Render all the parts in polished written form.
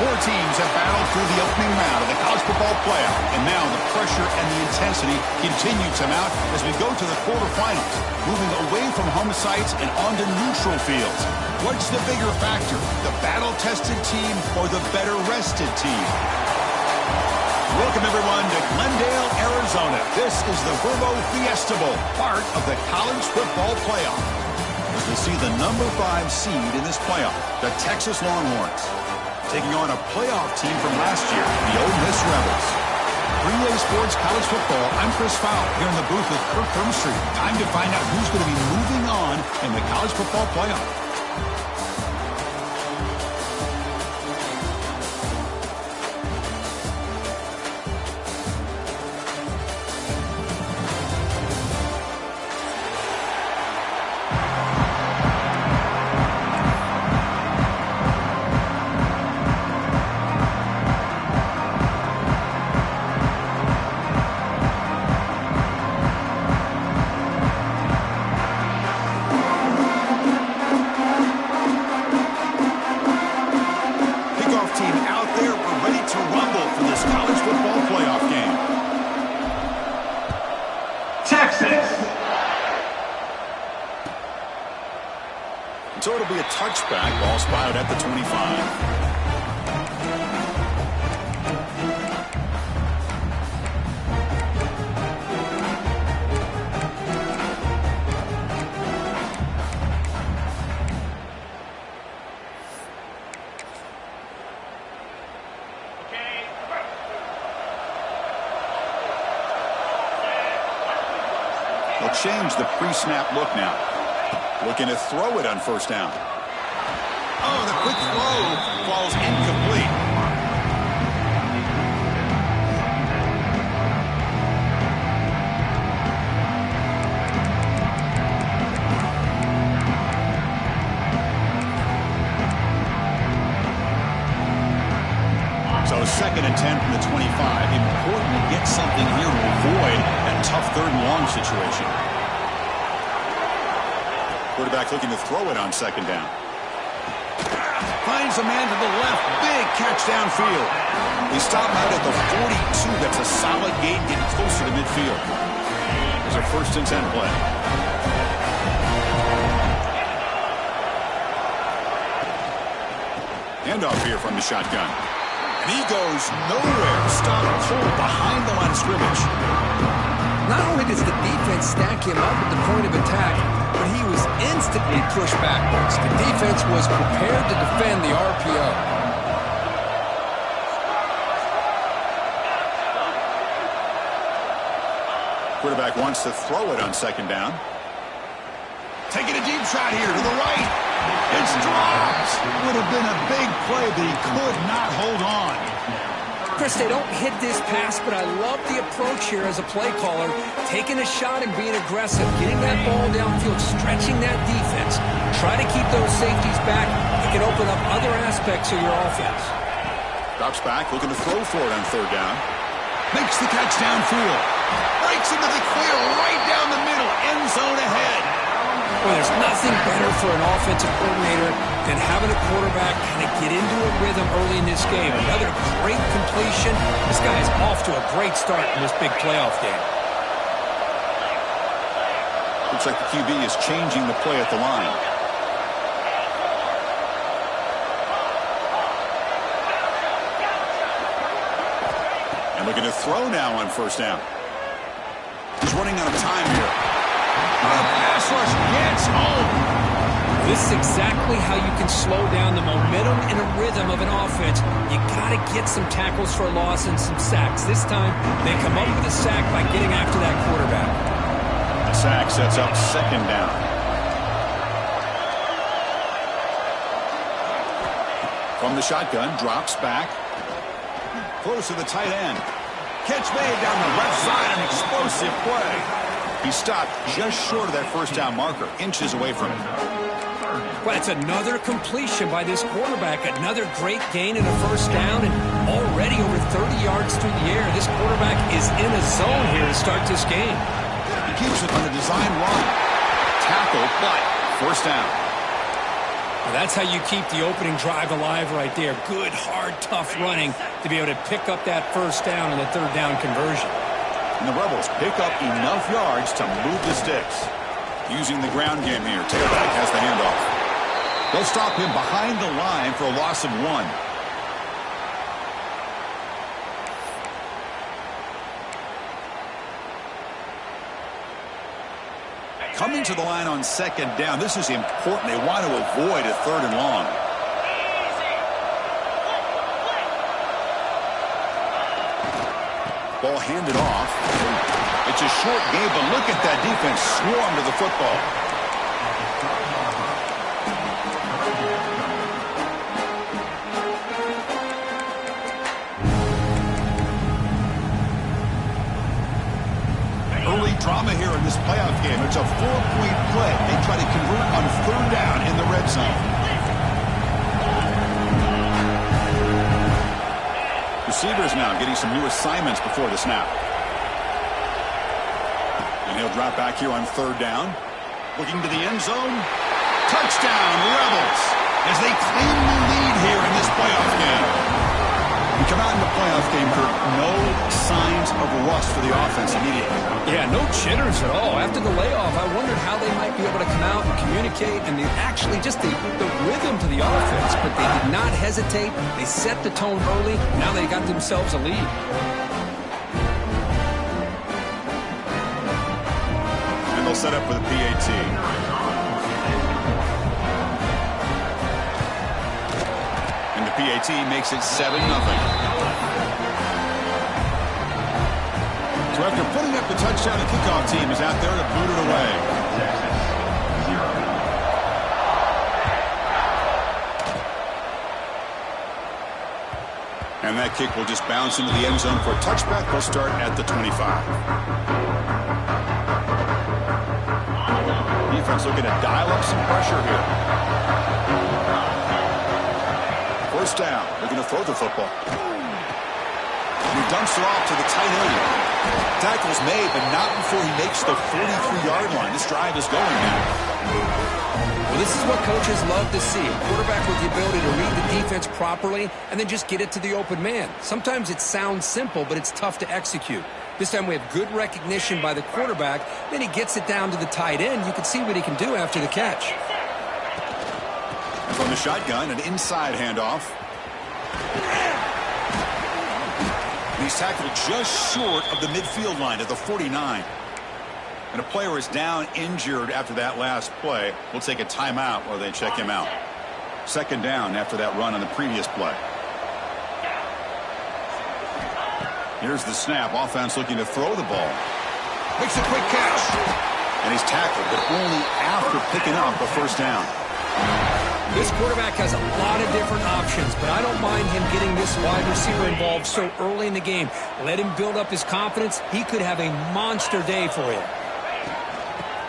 Four teams have battled through the opening round of the college football playoff, and now the pressure and the intensity continue to mount as we go to the quarterfinals, moving away from home sites and onto neutral fields. What's the bigger factor, the battle-tested team or the better-rested team? Welcome, everyone, to Glendale, Arizona. This is the Verbo Fiesta Bowl, part of the college football playoff. As we see the number 5 seed in this playoff, the Texas Longhorns, taking on a playoff team from last year, the Ole Miss Rebels. 3A Sports College Football, I'm Chris Fowle, here in the booth with Kirk Hermstreet. Time to find out who's going to be moving on in the college football playoff. So it'll be a touchback, ball spotted at the 25. They'll change the pre-snap look now. Looking to throw it on first down. Oh, the quick throw falls incomplete. So 2nd and 10 from the 25. Important to get something here to avoid that tough 3rd and long situation. Quarterback looking to throw it on 2nd down. Finds a man to the left. Big catch downfield. We stop out at the 42. That's a solid gain, getting closer to midfield. There's a 1st and 10 play. Handoff here from the shotgun. And he goes nowhere. Stop cold behind the line of scrimmage. Not only does the defense stack him up at the point of attack, but he was instantly pushed backwards. The defense was prepared to defend the RPO. Quarterback wants to throw it on 2nd down. Taking a deep shot here to the right. It's dropped. Would have been a big play, but he could not hold on. Chris, they don't hit this pass, but I love the approach here as a play caller. Taking a shot and being aggressive, getting that ball downfield, stretching that defense. Try to keep those safeties back. It can open up other aspects of your offense. Drops back, looking to throw for it on 3rd down. Makes the catch downfield. Breaks into the clear right down the middle. End zone ahead. Well, there's nothing better for an offensive coordinator than having a quarterback kind of get into a rhythm early in this game. Another great completion. This guy is off to a great start in this big playoff game. Looks like the QB is changing the play at the line. And looking to throw now on 1st down. He's running out of time here. Pass rush gets home. This is exactly how you can slow down the momentum and a rhythm of an offense. You got to get some tackles for a loss and some sacks. This time, they come up with a sack by getting after that quarterback. The sack sets up 2nd down. From the shotgun, drops back. Close to the tight end. Catch made down the left side, an explosive play. He stopped just short of that 1st down marker, inches away from it. Well, it's another completion by this quarterback. Another great gain in a 1st down, and already over 30 yards through the air. This quarterback is in a zone here to start this game. He keeps it on the design run. Tackle, but 1st down. That's how you keep the opening drive alive right there. Good, hard, tough running to be able to pick up that first down on the third down conversion. And the Rebels pick up enough yards to move the sticks. Using the ground game here. Tailback has the handoff. They'll stop him behind the line for a loss of 1. Coming to the line on second down. This is important. They want to avoid a 3rd and long. Ball handed off. It's a short game, but look at that defense swarm to the football. Early drama here in this playoff game. It's a 4-point play. They try to convert on 3rd down in the red zone. Receivers now getting some new assignments before the snap. And he'll drop back here on 3rd down. Looking to the end zone. Touchdown, Rebels, as they claim the lead here in this playoff game. We come out in the playoff game, Kurt, no signs of rust for the offense immediately. Yeah, no jitters at all. After the layoff, I wondered how they might be able to come out and communicate, and actually just the rhythm to the offense. But they did not hesitate. They set the tone early. Now they got themselves a lead. And they'll set up for the PAT. And the PAT makes it 7-0. So after putting up the touchdown, the kickoff team is out there to boot it away. And that kick will just bounce into the end zone for a touchback. They'll start at the 25. Defense looking to dial up some pressure here. First down, looking to throw the football. And he dumps it off to the tight end. Tackle's made, but not before he makes the 43-yard line. This drive is going now. Well, this is what coaches love to see. A quarterback with the ability to read the defense properly and then just get it to the open man. Sometimes it sounds simple, but it's tough to execute. This time we have good recognition by the quarterback. Then he gets it down to the tight end. You can see what he can do after the catch. From the shotgun, an inside handoff. He's tackled just short of the midfield line at the 49. And a player is down injured after that last play. We'll take a timeout while they check him out. Second down after that run on the previous play. Here's the snap. Offense looking to throw the ball. Makes a quick catch. And he's tackled, but only after picking up a first down. This quarterback has a lot of different options, but I don't mind him getting this wide receiver involved so early in the game. Let him build up his confidence. He could have a monster day for you.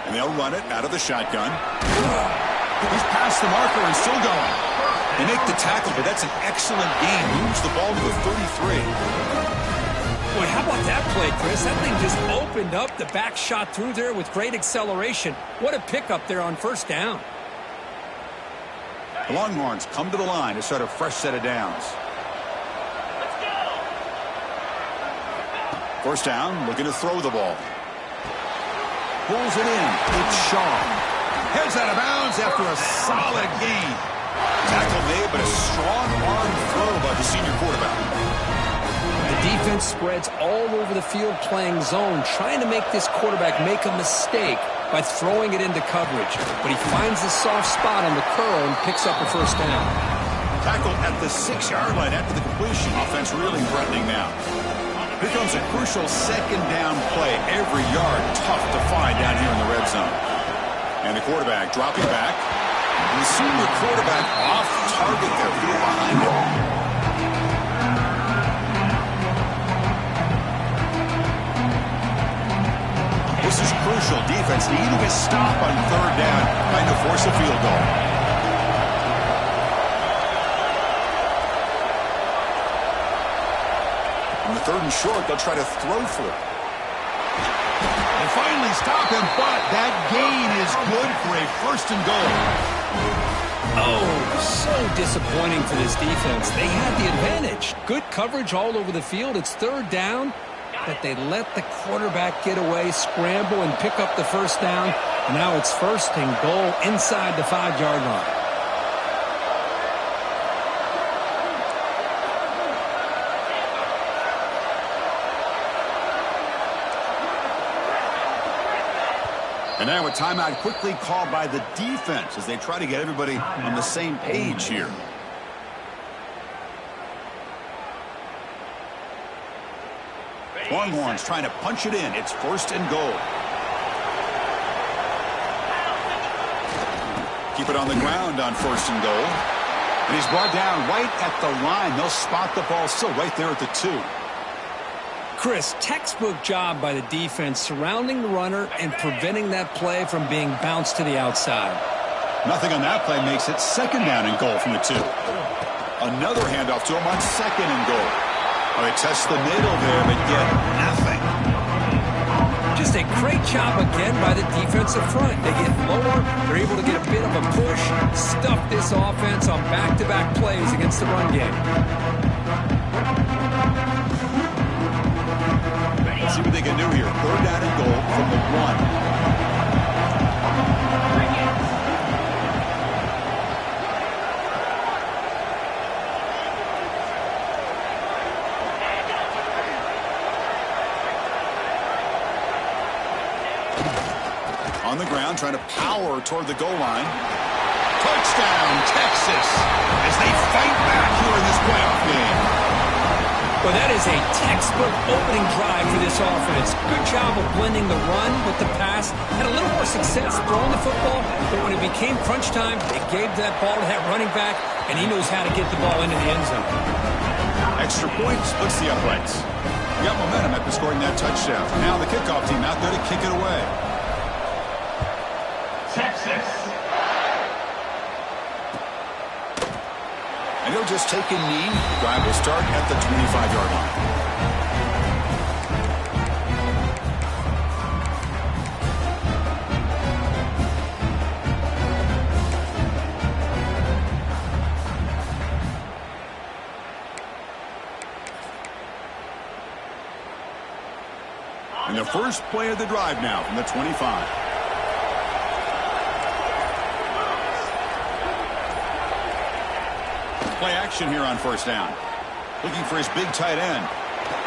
And they'll run it out of the shotgun. He's past the marker and still going. They make the tackle, but that's an excellent game. Moves the ball to the 33. Boy, how about that play, Chris? That thing just opened up. The back shot through there with great acceleration. What a pickup there on first down. The Longhorns come to the line to start a fresh set of downs. First down, looking to throw the ball. Pulls it in. It's Shaw. Heads out of bounds after a solid gain. Tackle made, but a strong arm throw by the senior quarterback. The defense spreads all over the field playing zone, trying to make this quarterback make a mistake by throwing it into coverage. But he finds the soft spot on the curl and picks up a first down. Tackled at the 6-yard line after the completion. Offense really threatening now. Here comes a crucial second down play. Every yard tough to find down here in the red zone. And the quarterback dropping back. And the senior quarterback off target there. Field behind him. This is crucial. Defense needing a stop on third down, trying to force a field goal. On the third and short, they'll try to throw for it. They finally stop him, but that gain is good for a first and goal. Oh, so disappointing for this defense. They had the advantage. Good coverage all over the field. It's third down, but they let the quarterback get away, scramble, and pick up the first down. And now it's first and goal inside the 5-yard line. And now a timeout quickly called by the defense as they try to get everybody on the same page here. Longhorns trying to punch it in. It's first and goal. Keep it on the ground on first and goal. And he's brought down right at the line. They'll spot the ball still right there at the 2. Chris, textbook job by the defense surrounding the runner and preventing that play from being bounced to the outside. Nothing on that play makes it second down and goal from the 2. Another handoff to him on second and goal. Well, they test the middle there, but get nothing. Just a great job again by the defensive front. They get lower, they're able to get a bit of a push, stuff this offense on back-to-back plays against the run game. See what they can do here. Third down and goal from the 1. On the ground, trying to power toward the goal line. Touchdown, Texas, as they fight back here in this playoff game. Well, that is a textbook opening drive for this offense. Good job of blending the run with the pass. Had a little more success throwing the football, but when it became crunch time, they gave that ball to that running back, and he knows how to get the ball into the end zone. Extra point splits the uprights. We got momentum after scoring that touchdown. Now the kickoff team out there to kick it away. Texas. And he'll just take a knee. The drive will start at the 25-yard line. And the first play of the drive now from the 25. Play action here on first down. Looking for his big tight end.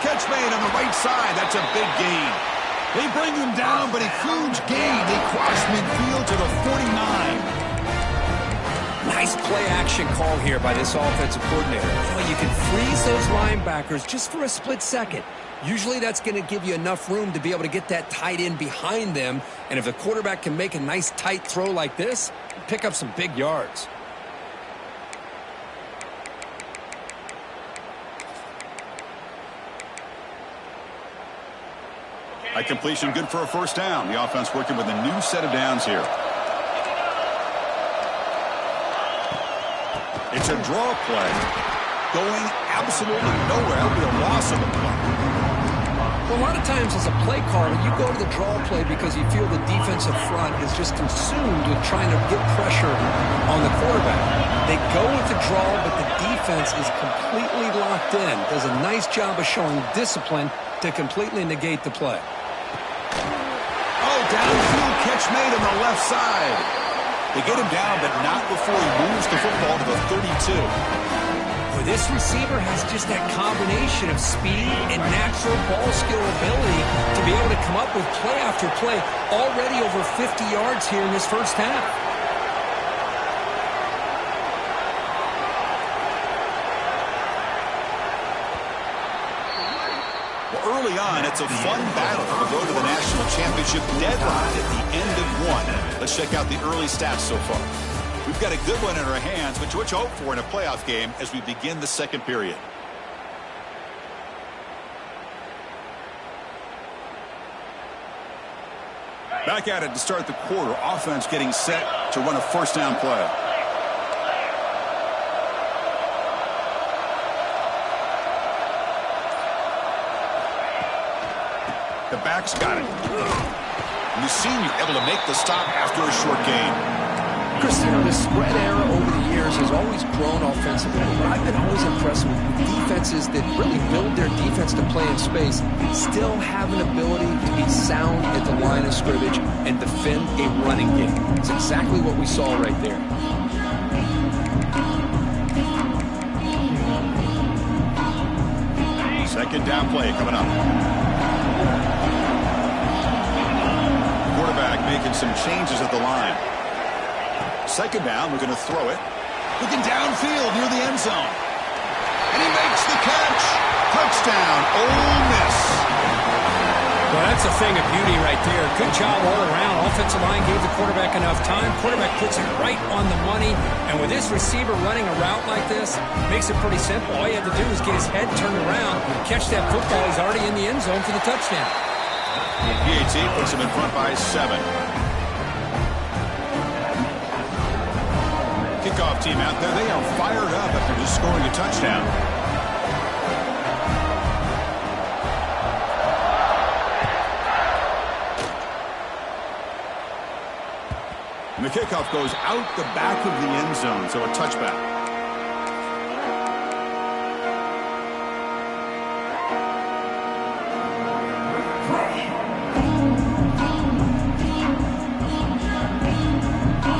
Catch made on the right side. That's a big gain. They bring him down, but a huge gain. They cross midfield to the 49. Nice play action call here by this offensive coordinator. You can freeze those linebackers just for a split second. Usually that's going to give you enough room to be able to get that tight end behind them. And if the quarterback can make a nice tight throw like this, pick up some big yards. A completion good for a first down. The offense working with a new set of downs here. It's a draw play. Going absolutely nowhere. That'll be a loss of a play. Well, a lot of times as a play caller, you go to the draw play because you feel the defensive front is just consumed with trying to get pressure on the quarterback. They go with the draw, but the defense is completely locked in. Does a nice job of showing discipline to completely negate the play. Downfield catch made on the left side. They get him down, but not before he moves the football to the 32. Well, this receiver has just that combination of speed and natural ball skill ability to be able to come up with play after play. Already over 50 yards here in this first half. Early on, it's a fun battle for the road to the national championship deadline at the end of one. Let's check out the early stats so far. We've got a good one in our hands, which what you hope for in a playoff game as we begin the second period. Back at it to start the quarter. Offense getting set to run a first down play. The back's got it. And the senior able to make the stop after a short gain. Chris, you know, the spread era over the years has always grown offensively, but I've been always impressed with defenses that really build their defense to play in space, still have an ability to be sound at the line of scrimmage and defend a running game. It's exactly what we saw right there. Second down play coming up. Quarterback making some changes at the line. Second down, we're going to throw it. Looking downfield near the end zone. And he makes the catch. Touchdown, Ole Miss. Well, that's a thing of beauty right there. Good job all around. Offensive line gave the quarterback enough time. Quarterback puts it right on the money. And with this receiver running a route like this, makes it pretty simple. All you have to do is get his head turned around, catch that football. He's already in the end zone for the touchdown. PAT puts him in front by 7. Kickoff team out there. They are fired up after just scoring a touchdown. And the kickoff goes out the back of the end zone, so a touchback.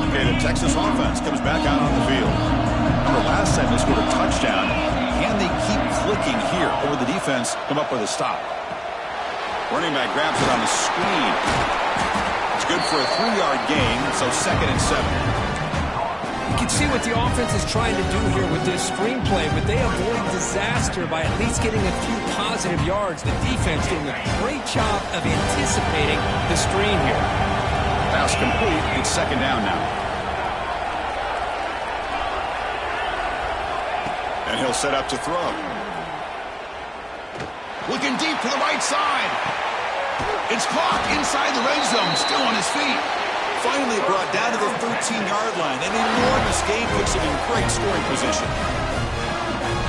Okay, the Texas offense comes back out on the field. Remember, last time they scored a touchdown. Can they keep clicking here, or will the defense come up with a stop? Running back grabs it on the screen. Good for a 3-yard gain, so 2nd and 7. You can see what the offense is trying to do here with this screenplay, but they avoid disaster by at least getting a few positive yards. The defense doing a great job of anticipating the screen here. Pass complete. It's 2nd down now. And he'll set up to throw. Looking deep to the right side. It's clock inside the red zone, still on his feet. Finally brought down to the 13-yard line. An enormous gain puts him in great scoring position.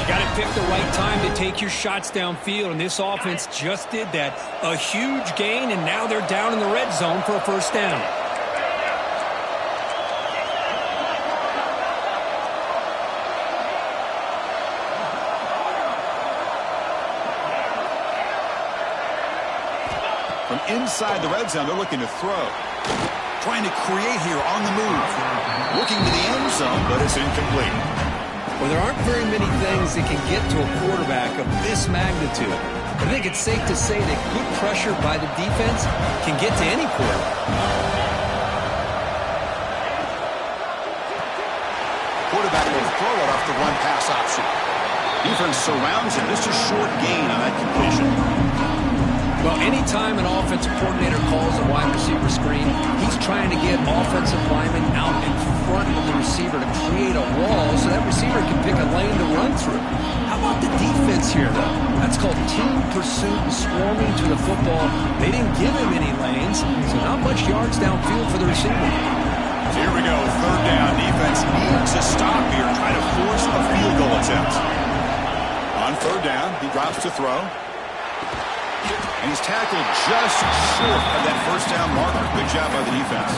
You got to pick the right time to take your shots downfield, and this offense just did that. A huge gain, and now they're down in the red zone for a first down. From inside the red zone, they're looking to throw. Trying to create here on the move. Looking to the end zone, but it's incomplete. Well, there aren't very many things that can get to a quarterback of this magnitude. I think it's safe to say that good pressure by the defense can get to any quarterback. Quarterback will throw it off the run-pass option. Defense surrounds him. Just a short gain on that completion. Well, anytime an offensive coordinator calls a wide receiver screen, he's trying to get offensive linemen out in front of the receiver to create a wall so that receiver can pick a lane to run through. How about the defense here, though? That's called team pursuit and swarming to the football. They didn't give him any lanes, so not much yards downfield for the receiver. So here we go, 3rd down. Defense needs to stop here, try to force a field goal attempt. On 3rd down, he drops to throw. And he's tackled just short of that first down marker. Good job by the defense.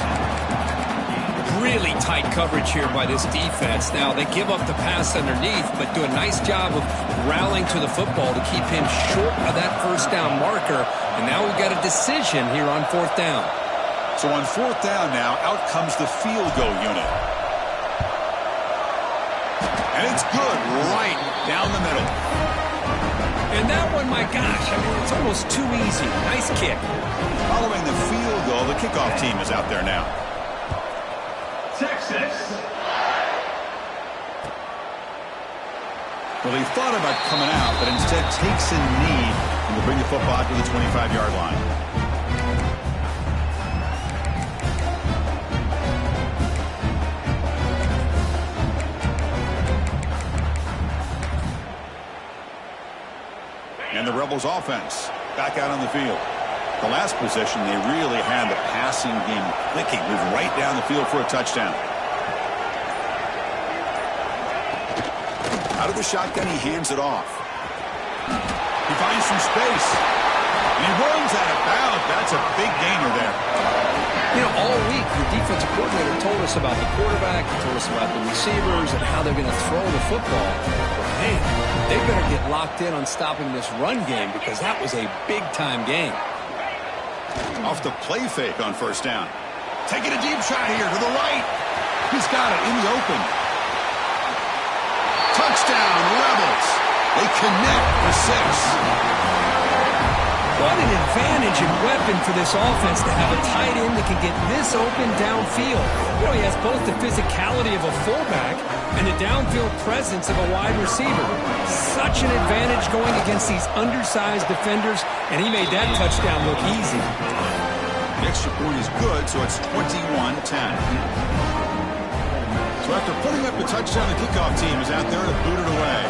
Really tight coverage here by this defense. Now, they give up the pass underneath, but do a nice job of rallying to the football to keep him short of that first down marker. And now we've got a decision here on 4th down. So on 4th down now, out comes the field goal unit. And it's good right down the middle. And that one, my gosh, I mean, it's almost too easy. Nice kick. Following the field goal, the kickoff team is out there now. Texas. Well, he thought about coming out, but instead takes a knee and will bring the football to the 25-yard line. And the Rebels offense back out on the field. The last possession, they really had the passing game clicking. Move right down the field for a touchdown. Out of the shotgun, he hands it off. He finds some space. And he runs out of bounds. That's a big gainer there. You know, all week, the defensive coordinator told us about the quarterback, he told us about the receivers and how they're going to throw the football. But, man, they better get locked in on stopping this run game because that was a big-time game. Off the play fake on first down. Taking a deep shot here to the right. He's got it in the open. Touchdown, Rebels. They connect for 6. What an advantage and weapon for this offense to have a tight end that can get this open downfield. You know, he has both the physicality of a fullback and the downfield presence of a wide receiver. Such an advantage going against these undersized defenders, and he made that touchdown look easy. The extra point is good, so it's 21-10. So after putting up the touchdown, the kickoff team is out there to boot it away.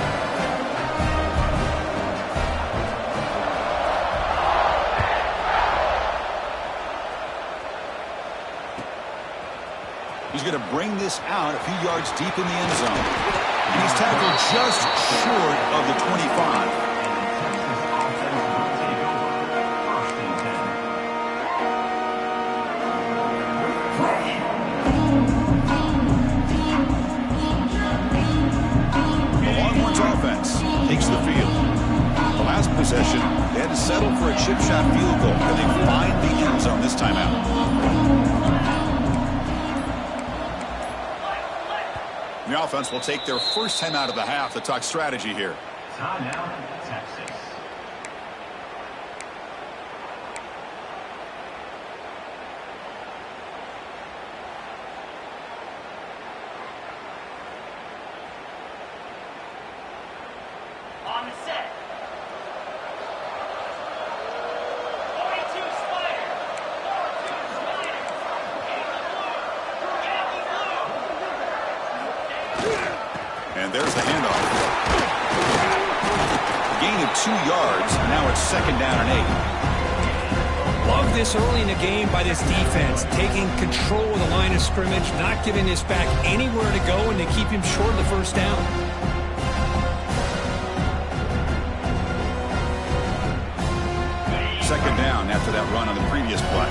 He's going to bring this out a few yards deep in the end zone. And he's tackled just short of the 25. The Longhorns offense takes the field. The last possession, they had to settle for a chip shot field goal. Can they find the end zone this time out? The offense will take their first time out of the half to talk strategy here. Time out, Texas. On the set. 42 Spider. 42 Spider. And there's the handoff. Gain of 2 yards. Now it's second down and 8. Love this early in the game by this defense, taking control of the line of scrimmage, not giving this back anywhere to go, and they keep him short of the first down. Second down after that run on the previous play.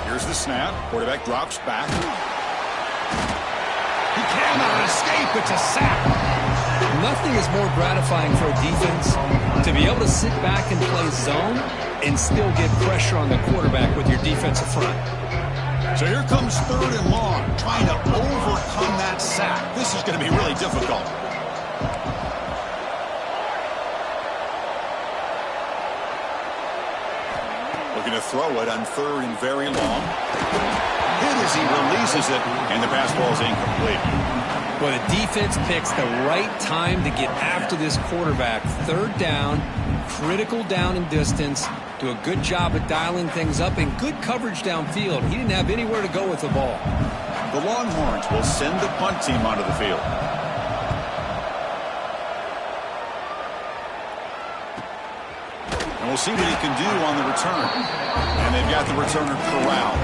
Here's the snap. Quarterback drops back. He cannot escape. It's a sack. Nothing is more gratifying for a defense to be able to sit back and play zone and still get pressure on the quarterback with your defensive front. So here comes third and long, trying to overcome that sack. This is going to be really difficult. Looking to throw it on third and very long. Hit as he releases it, and the pass ball is incomplete. Well, the defense picks the right time to get after this quarterback. Third down, critical down and distance. Do a good job of dialing things up and good coverage downfield. He didn't have anywhere to go with the ball. The Longhorns will send the punt team onto the field. And we'll see what he can do on the return. And they've got the returner corralled.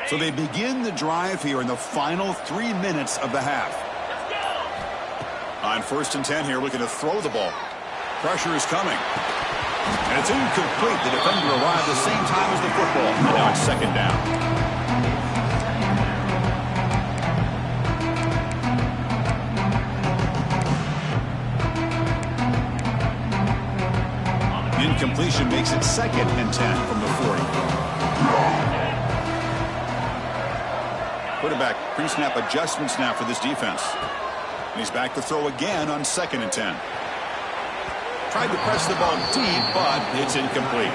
So they begin the drive here in the final 3 minutes of the half. On first and 10 here, looking to throw the ball. Pressure is coming. And it's incomplete. The defender arrived the same time as the football. And now it's second down. Incompletion makes it second and 10 from the 40. Quarterback pre-snap adjustments now for this defense. And he's back to throw again on second and 10. Tried to press the ball deep, but it's incomplete.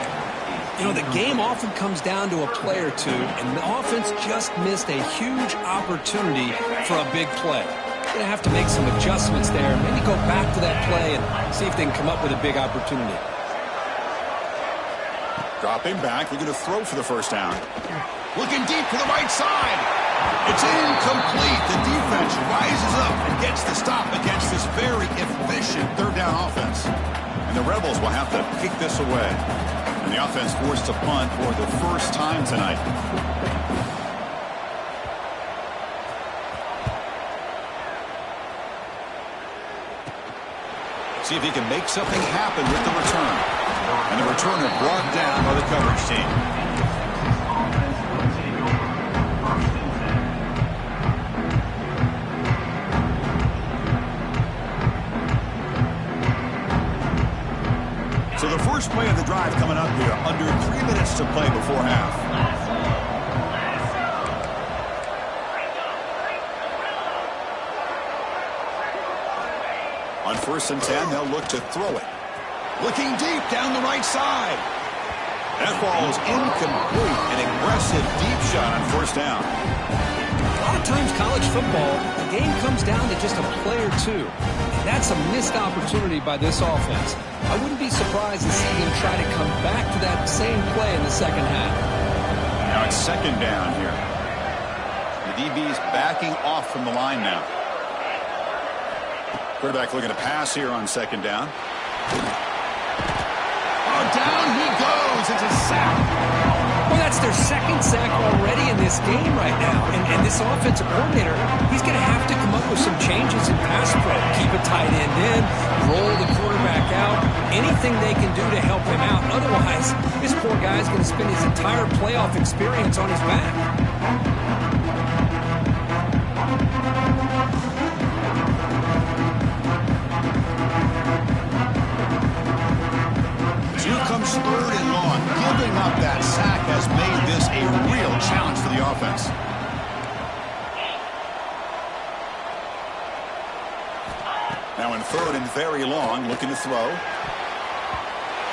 You know, the game often comes down to a play or two, and the offense just missed a huge opportunity for a big play. They're going to have to make some adjustments there, maybe go back to that play and see if they can come up with a big opportunity. Dropping back, looking to throw for the first down. Looking deep to the right side. It's incomplete. The defense rises up and gets the stop against this very efficient third down offense. And the Rebels will have to kick this away. And the offense forced to punt for the first time tonight. See if he can make something happen with the return. And the returner brought down by the coverage team. So the first play of the drive coming up here, under 3 minutes to play before half. On 1st and 10, they'll look to throw it. Looking deep down the right side. That ball is incomplete. An aggressive deep shot on 1st down. A lot of times college football, the game comes down to just a play or two. And that's a missed opportunity by this offense. I wouldn't be surprised to see him try to come back to that same play in the second half. Now it's 2nd down here. The DB's backing off from the line now. Quarterback looking to pass here on 2nd down. Oh, down he goes. It's a sack. Well, that's their 2nd sack already in this game right now. And this offensive coordinator, he's going to have to come up with some changes in pass pro. Keep a tight end in, roll the quarterback out, anything they can do to help him out. Otherwise, this poor guy's going to spend his entire playoff experience on his back. Here comes 3rd and long. Giving up that sack has made this a real challenge for the offense. Now in 3rd and very long, looking to throw.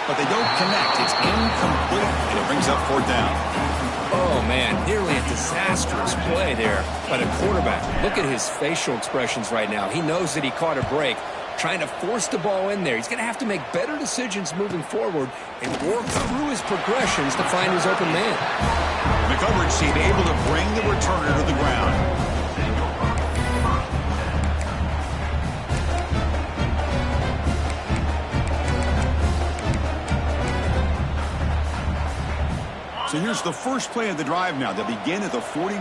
But they don't connect. It's incomplete, and it brings up 4th down. Oh, man, nearly a disastrous play there by the quarterback. Look at his facial expressions right now. He knows that he caught a break, trying to force the ball in there. He's going to have to make better decisions moving forward and work through his progressions to find his open man. The coverage team able to bring the returner to the ground. So here's the first play of the drive now. They'll begin at the 41.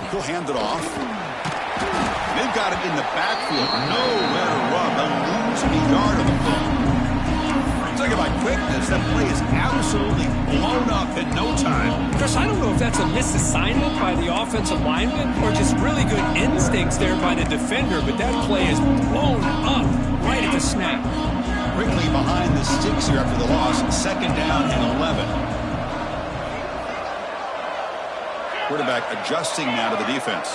He'll hand it off. They've got him in the backfield. Nowhere to run. They'll lose a yard on the ball. Talk about quickness. That play is absolutely blown up in no time. Chris, I don't know if that's a misassignment by the offensive lineman or just really good instincts there by the defender, but that play is blown up right at the snap. Quickly behind the sticks here after the loss. 2nd down and 11. Quarterback adjusting now to the defense.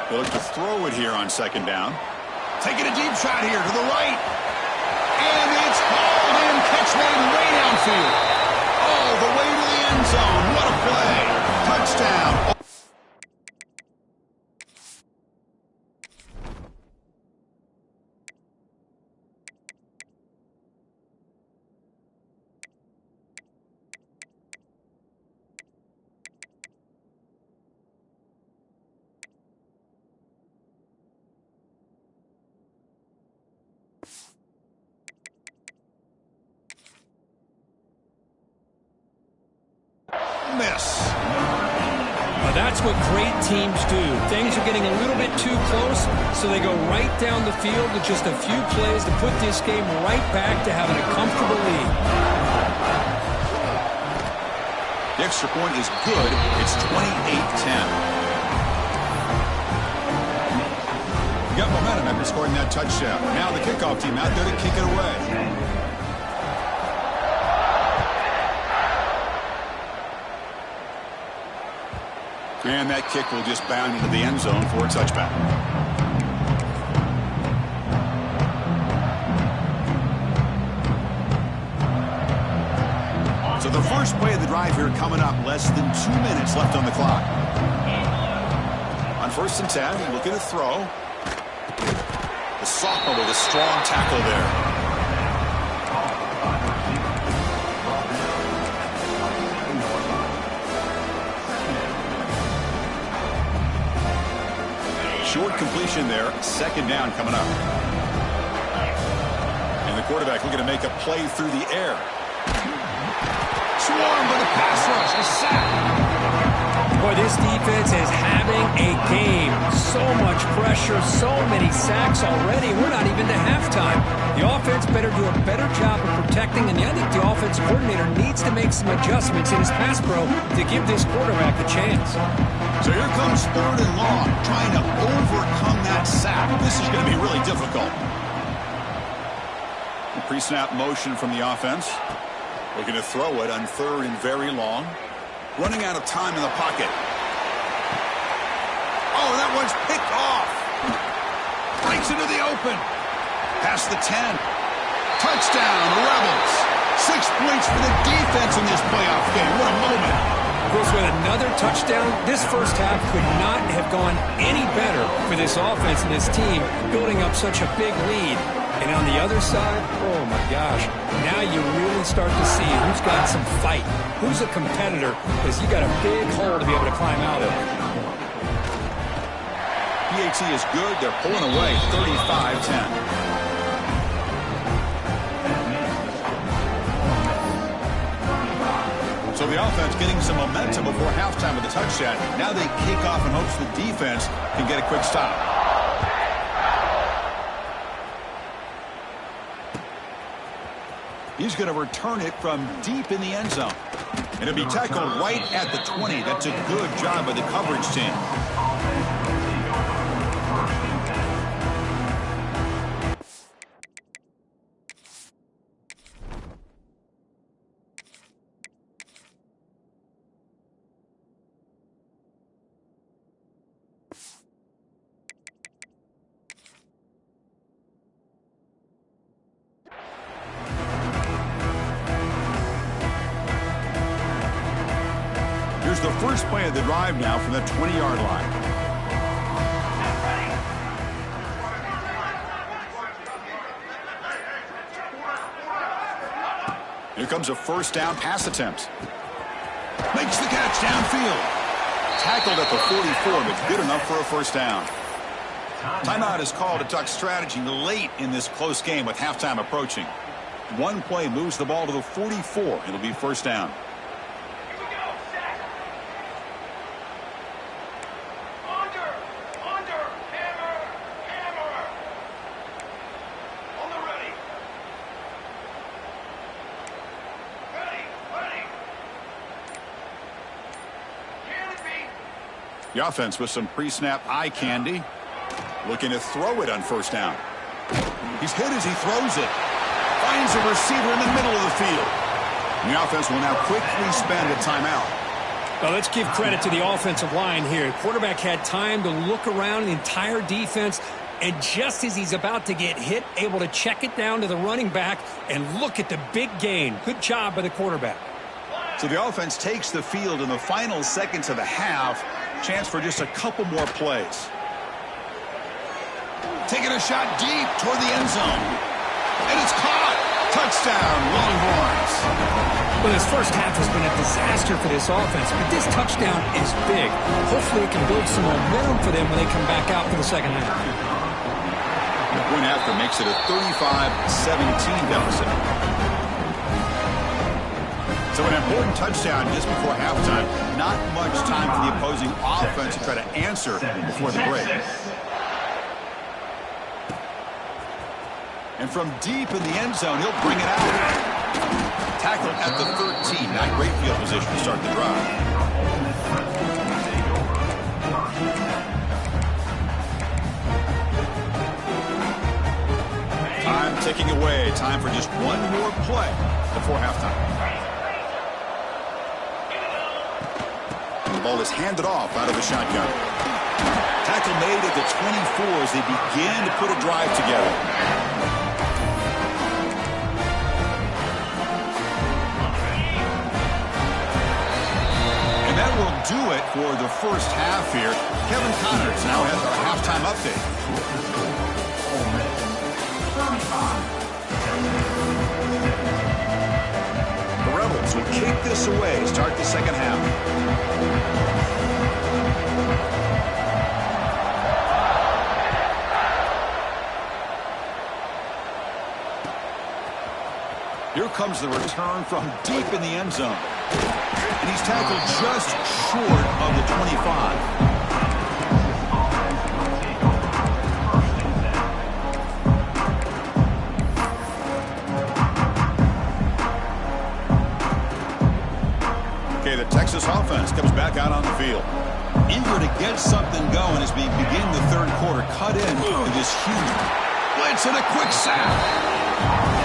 They'll look to throw it here on 2nd down. Taking a deep shot here to the right. And it's hauled in. Catch made way downfield. All the way to the end zone. What a play. Touchdown. Miss. Well, that's what great teams do. Things are getting a little bit too close, so they go right down the field with just a few plays to put this game right back to having a comfortable lead. The extra point is good. It's 28-10. Got momentum after scoring that touchdown. Now the kickoff team out there to kick it away. And that kick will just bound into the end zone for a touchback. So the first play of the drive here coming up. Less than 2 minutes left on the clock. On 1st and 10, looking to throw. The sophomore with a strong tackle there. completion there. Second down coming up. And the quarterback looking to make a play through the air. Swarmed by the pass rush. A sack. Boy, this defense is having a game. So much pressure, so many sacks already. We're not even to halftime. The offense better do a better job of protecting, and I think the offensive coordinator needs to make some adjustments in his pass pro to give this quarterback a chance. So here comes 3rd and long, trying to overcome that sack. This is going to be really difficult. A pre-snap motion from the offense. Looking to throw it on 3rd and very long. Running out of time in the pocket. Oh, that one's picked off. Breaks into the open. Past the 10. Touchdown, Rebels. 6 points for the defense in this playoff game. What a moment. Of course, with another touchdown, this first half could not have gone any better for this offense and this team, building up such a big lead. And on the other side, oh my gosh, now you really start to see who's got some fight, who's a competitor, because you got a big hole to be able to climb out of. PAT is good. They're pulling away 35-10. So the offense getting some momentum before halftime with a touchdown. Now they kick off in hopes the defense can get a quick stop. He's going to return it from deep in the end zone. And it'll be tackled right at the 20. That's a good job by the coverage team. Here's the first play of the drive now from the 20-yard line. Here comes a first down pass attempt. Makes the catch downfield. Tackled at the 44, but good enough for a first down. Timeout is called to talk strategy late in this close game with halftime approaching. One play moves the ball to the 44. It'll be first down. The offense with some pre-snap eye candy. Looking to throw it on first down. He's hit as he throws it. Finds a receiver in the middle of the field. And the offense will now quickly spend a timeout. Well, let's give credit to the offensive line here. The quarterback had time to look around the entire defense, and just as he's about to get hit, able to check it down to the running back and look at the big gain. Good job by the quarterback. So the offense takes the field in the final seconds of the half. Chance for just a couple more plays. Taking a shot deep toward the end zone. And it's caught. Touchdown, Longhorns. Well, this first half has been a disaster for this offense, but this touchdown is big. Hopefully it can build some momentum for them when they come back out for the second half. The point after makes it a 35-17 deficit. So an important touchdown just before halftime. Not much time for the opposing offense to try to answer before the break. And from deep in the end zone, he'll bring it out. Tackled at the 13. Not great field position to start the drive. Time ticking away. Time for just one more play before halftime. The ball is handed off out of the shotgun. Tackle made at the 24 as they begin to put a drive together. And that will do it for the first half here. Kevin Connors now has our halftime update. The Rebels will kick this away, start the second half. Here comes the return from deep in the end zone. And he's tackled just short of the 25. Okay, the Texas offense comes back out on the field. Eager to get something going as we begin the third quarter. Cut in this huge blitz and a quick sack.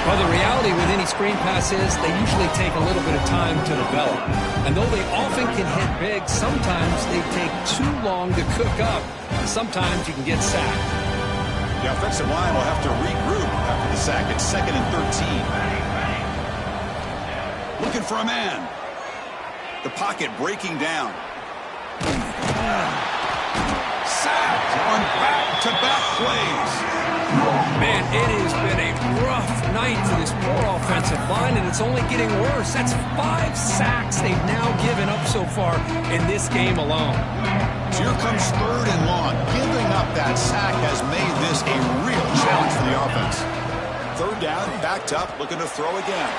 Well, the reality with any screen pass is they usually take a little bit of time to develop. And though they often can hit big, sometimes they take too long to cook up. And sometimes you can get sacked. The offensive line will have to regroup after the sack. It's 2nd and 13. Looking for a man. The pocket breaking down. Sacked on back-to-back plays. Man, it has been a rough night for this poor offensive line, and it's only getting worse. That's 5 sacks they've now given up so far in this game alone. So here comes 3rd and long. Giving up that sack has made this a real challenge for the offense. 3rd down, backed up, looking to throw again.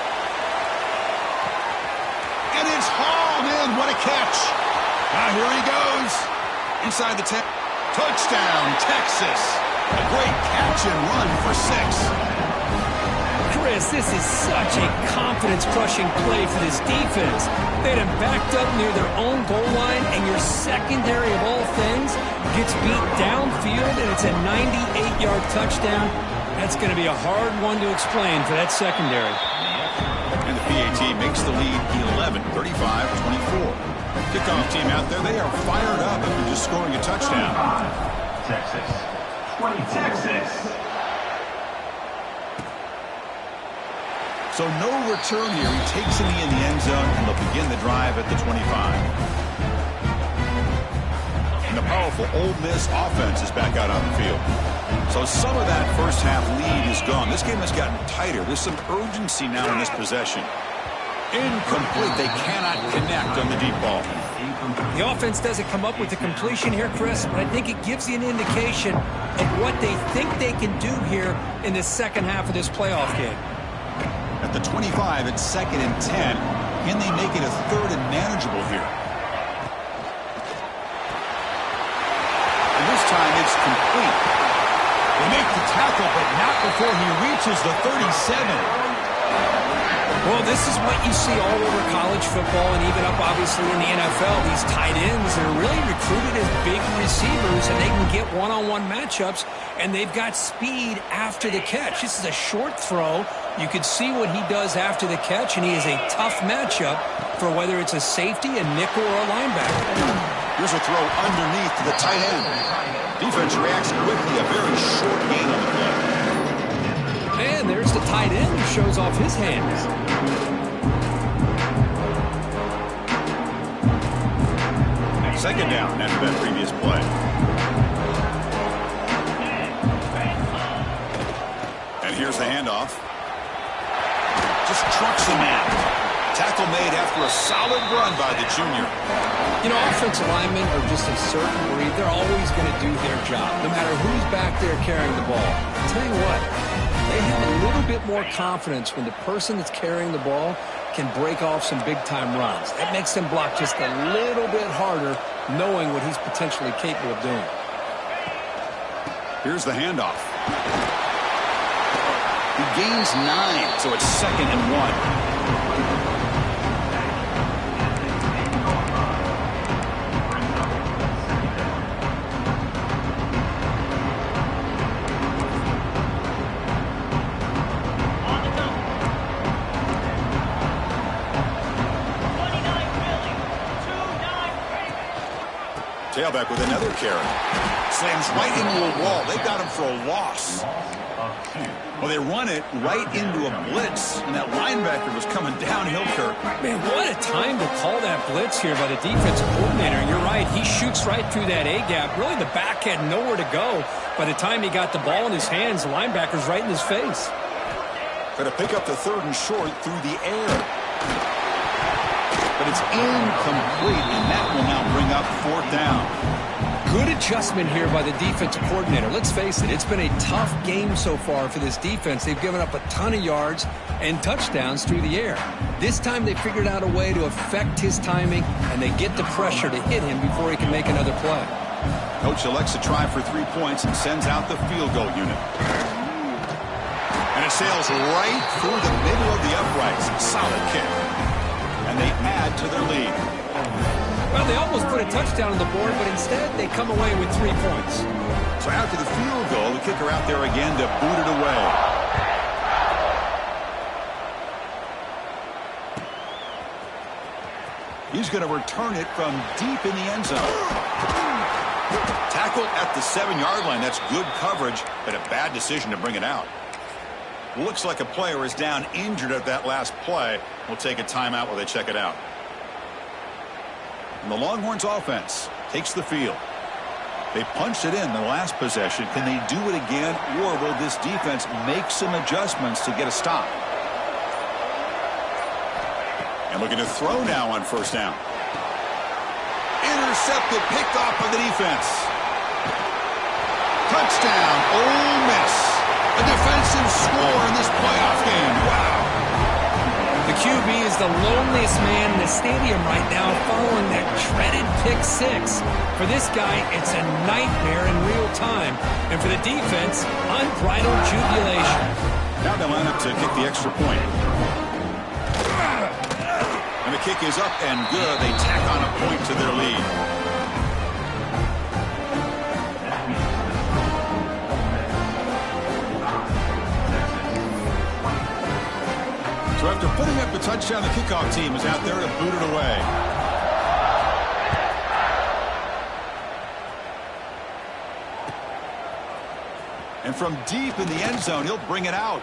And it's hauled in. What a catch. Here he goes. Inside the 10. Touchdown, Texas. A great catch and run for 6. Chris, this is such a confidence-crushing play for this defense. They had him backed up near their own goal line, and your secondary of all things gets beat downfield, and it's a 98-yard touchdown. That's going to be a hard one to explain for that secondary. And the PAT makes the lead 11, 35-24. Kickoff team out there, they are fired up after just scoring a touchdown. Texas. 20 Texas. So no return here. He takes it in the end zone, and they'll begin the drive at the 25. And the powerful Ole Miss offense is back out on the field. So some of that first half lead is gone. This game has gotten tighter. There's some urgency now in this possession. Incomplete. They cannot connect on the deep ball. The offense doesn't come up with the completion here, Chris, but I think it gives you an indication of what they think they can do here in the second half of this playoff game. At the 25, it's 2nd and 10. Can they make it a 3rd and manageable here? And this time it's complete. They make the tackle, but not before he reaches the 37. Well, this is what you see all over college football and even up, obviously, in the NFL. These tight ends that are really recruited as big receivers, and they can get one-on-one matchups, and they've got speed after the catch. This is a short throw. You can see what he does after the catch, and he is a tough matchup for whether it's a safety, a nickel, or a linebacker. Here's a throw underneath to the tight end. Defense reacts quickly, a very short gain on the play. And there's the tight end who shows off his hands. Second down after that previous play. And here's the handoff. Just trucks the man. Tackle made after a solid run by the junior. You know, offensive linemen are just a certain breed. They're always going to do their job, no matter who's back there carrying the ball. I'll tell you what, they have a little bit more confidence when the person that's carrying the ball can break off some big-time runs. That makes them block just a little bit harder, knowing what he's potentially capable of doing. Here's the handoff. He gains 9, so it's 2nd and 1. Tailback with another carry. Slams right into a wall. They got him for a loss. Well, they run it right into a blitz, and that linebacker was coming downhill, Kirk. Man, what a time to call that blitz here by the defensive coordinator. And you're right, he shoots right through that A-gap. Really, the back had nowhere to go. By the time he got the ball in his hands, the linebacker's right in his face. Got to pick up the 3rd and short through the air. But it's incomplete, and that will now bring up 4th down. Good adjustment here by the defensive coordinator. Let's face it, it's been a tough game so far for this defense. They've given up a ton of yards and touchdowns through the air. This time they figured out a way to affect his timing, and they get the pressure to hit him before he can make another play. Coach elects to try for 3 points and sends out the field goal unit. And it sails right through the middle of the uprights. Solid kick. And they add to their lead. Well, they almost put a touchdown on the board, but instead they come away with 3 points. So after the field goal, the kicker out there again to boot it away. He's going to return it from deep in the end zone. Tackle at the 7-yard line. That's good coverage, but a bad decision to bring it out. Looks like a player is down injured at that last play. We'll take a timeout while they check it out. And the Longhorns offense takes the field. They punched it in the last possession. Can they do it again, or will this defense make some adjustments to get a stop? And looking to throw now on first down. Intercepted, picked off by the defense. Touchdown, Ole Miss. A defensive score in this playoff game. Wow. The QB is the loneliest man in the stadium right now following that dreaded pick 6. For this guy, it's a nightmare in real time. And for the defense, unbridled jubilation. Now they line up to kick the extra point. And the kick is up and good. They tack on a point to their lead. So after putting up the touchdown, the kickoff team is out there to boot it away. And from deep in the end zone, he'll bring it out.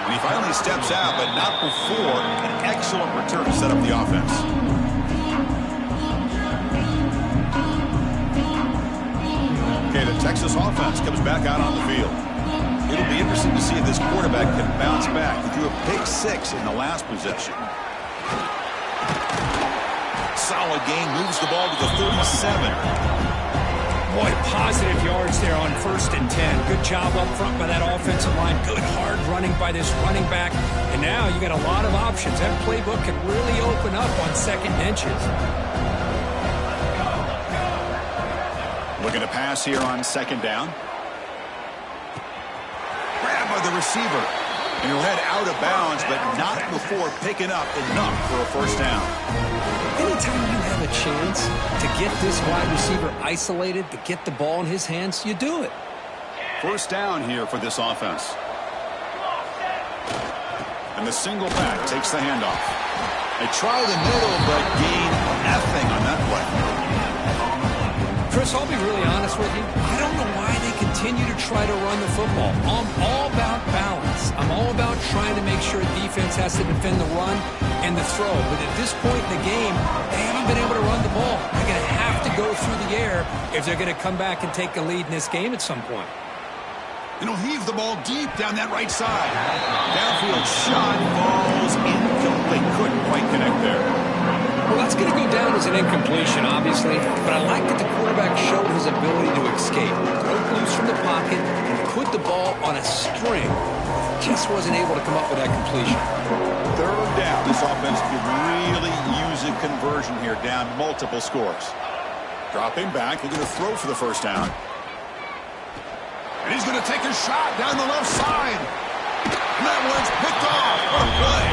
And he finally steps out, but not before an excellent return to set up the offense. Okay, the Texas offense comes back out on the field. It'll be interesting to see if this quarterback can bounce back. He threw a pick 6 in the last possession. Solid game, moves the ball to the 37. Boy, positive yards there on 1st and 10. Good job up front by that offensive line. Good hard running by this running back. And now you got a lot of options. That playbook can really open up on second and inches. Looking to pass here on second down. Grab by the receiver. And he'll head out of bounds, but not before picking up enough for a first down. Anytime you have a chance to get this wide receiver isolated, to get the ball in his hands, you do it. First down here for this offense. And the single back takes the handoff. They try the middle, but gain nothing on that play. Chris, I'll be really honest with you. I don't know why they continue to try to run the football. I'm all about balance. I'm all about trying to make sure defense has to defend the run and the throw. But at this point in the game, they haven't been able to run the ball. They're going to have to go through the air if they're going to come back and take a lead in this game at some point. And he'll heave the ball deep down that right side. Downfield shot falls incomplete. Couldn't quite connect there. Well, that's going to go down as an incompletion, obviously, but I like that the quarterback showed his ability to escape, broke loose from the pocket, and put the ball on a string. Just wasn't able to come up with that completion. Third down. This offense could really use a conversion here, down multiple scores. Dropping back, looking to throw for the first down. And he's going to take a shot down the left side. And that one's picked off. What a play.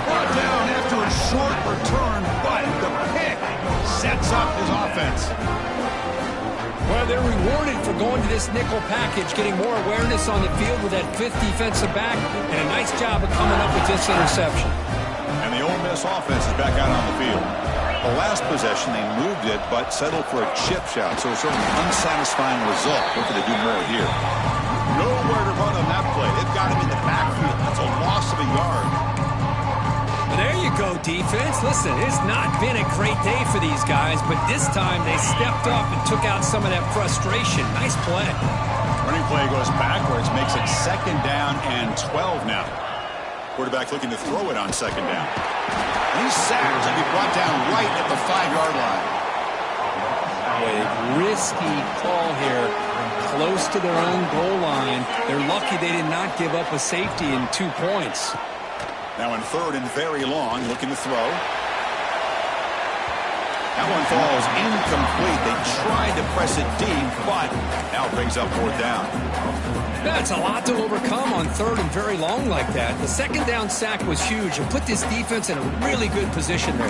Brought down after a short return, but the pick sets up his offense. Well, they're rewarded for going to this nickel package, getting more awareness on the field with that 5th defensive back, and a nice job of coming up with this interception. And the Ole Miss offense is back out on the field. The last possession, they moved it, but settled for a chip shot, so sort of an unsatisfying result. Hopefully they do more here. Nowhere to run on that play. They've got him in the backfield. That's a loss of a yard. There you go, defense. Listen, it's not been a great day for these guys, but this time they stepped up and took out some of that frustration. Nice play. Running play goes backwards, makes it 2nd down and 12 now. Quarterback looking to throw it on 2nd down. And he's sacked and be brought down right at the 5-yard line. Boy, risky call here. Close to their own goal line. They're lucky they did not give up a safety in 2 points. Now in third and very long, looking to throw. That one falls incomplete. They tried to press it deep, but now brings up fourth down. That's a lot to overcome on third and very long like that. The second down sack was huge and put this defense in a really good position there.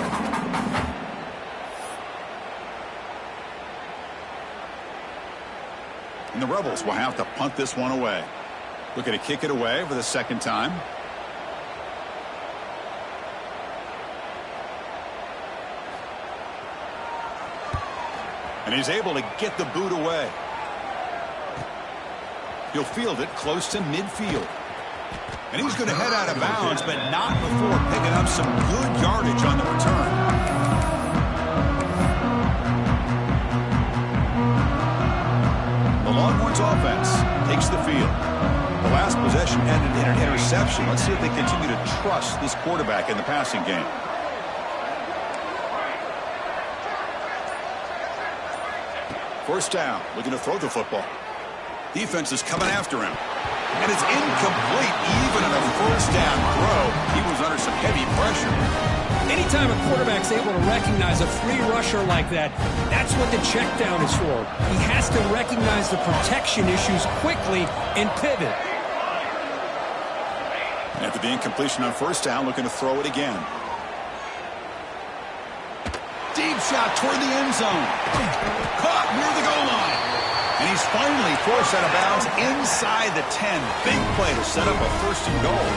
And the Rebels will have to punt this one away. Looking to kick it away for the second time. And he's able to get the boot away. He'll field it close to midfield. And he's going to head out of bounds, but not before picking up some good yardage on the return. The Longhorns offense takes the field. The last possession ended in an interception. Let's see if they continue to trust this quarterback in the passing game. First down, looking to throw the football. Defense is coming after him. And it's incomplete even on a first down throw. He was under some heavy pressure. Anytime a quarterback's able to recognize a free rusher like that, that's what the check down is for. He has to recognize the protection issues quickly and pivot. After the incompletion on first down, looking to throw it again. Deep shot toward the end zone. Caught near the goal line. And he's finally forced out of bounds inside the 10. Big play to set up a first and goal.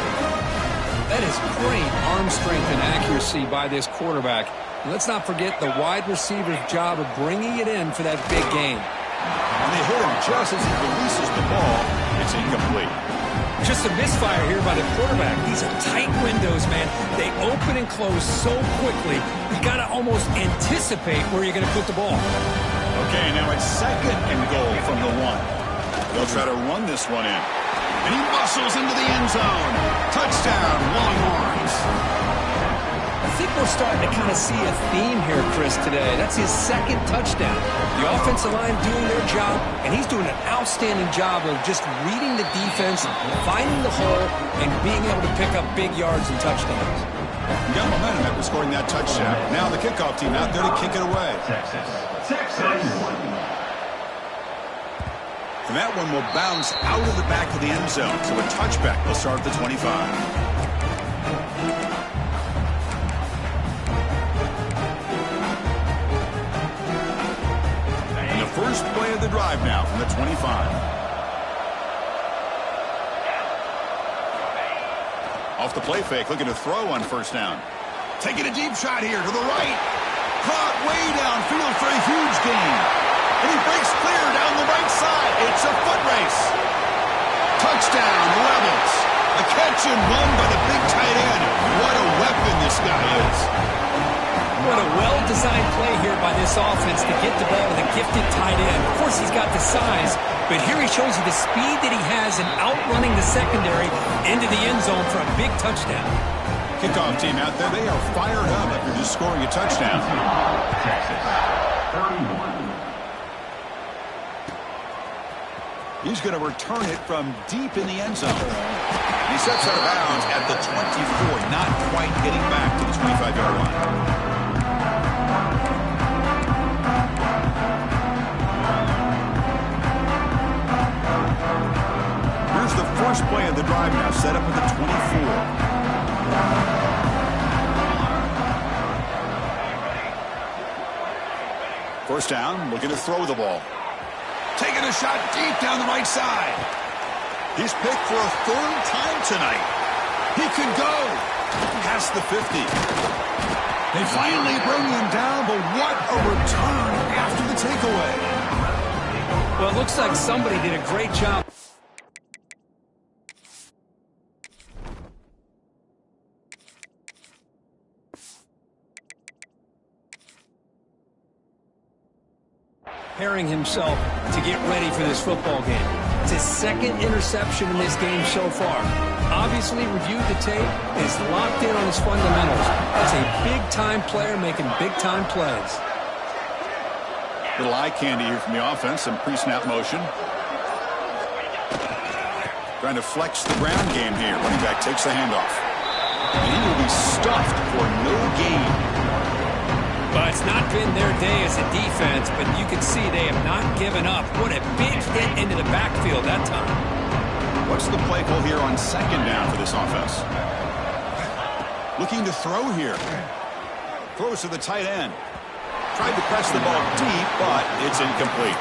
That is great arm strength and accuracy by this quarterback. And let's not forget the wide receiver's job of bringing it in for that big game. And they hit him just as he releases the ball. It's incomplete. Just a misfire here by the quarterback. These are tight windows, man. They open and close so quickly. You got to almost anticipate where you're going to put the ball. Okay, now it's second and goal from the 1. They'll try to run this one in. And he muscles into the end zone. Touchdown, Longhorns. I think we're starting to kind of see a theme here, Chris, today. That's his second touchdown. The offensive line doing their job, and he's doing an outstanding job of just reading the defense, finding the hole, and being able to pick up big yards and touchdowns. He got momentum after scoring that touchdown. Now the kickoff team out there to kick it away. Texas. And that one will bounce out of the back of the end zone. So a touchback will start at the 25. And the first play of the drive now from the 25. Off the play fake, looking to throw on first down. Taking a deep shot here to the right. Caught way downfield for a huge gain. And he breaks clear down the right side. It's a foot race. Touchdown, Rebels. A catch and run by the big tight end. What a weapon this guy is. What a well-designed play here by this offense to get the ball to the gifted tight end. Of course, he's got the size, but here he shows you the speed that he has in outrunning the secondary into the end zone for a big touchdown. Kickoff team out there, they are fired up after just scoring a touchdown. Texas. 31. He's going to return it from deep in the end zone. He steps out of bounds at the 24, not quite getting back to the 25-yard line. Here's the first play of the drive now, set up at the 24. First down, looking to throw the ball. Taking a shot deep down the right side. He's picked for a third time tonight. He could go past the 50. They finally bring him down, but what a return after the takeaway. Well, it looks like somebody did a great job. Preparing himself to get ready for this football game. It's his second interception in this game so far. Obviously reviewed the tape, is locked in on his fundamentals. It's a big-time player making big-time plays. Little eye candy here from the offense. Some pre-snap motion. Trying to flex the ground game here. Running back takes the handoff. And he will be stuffed for no gain. Well, it's not been their day as a defense, but you can see they have not given up. What a big hit into the backfield that time. What's the play call here on second down for this offense? Looking to throw here. Throws to the tight end. Tried to press the ball deep, but it's incomplete.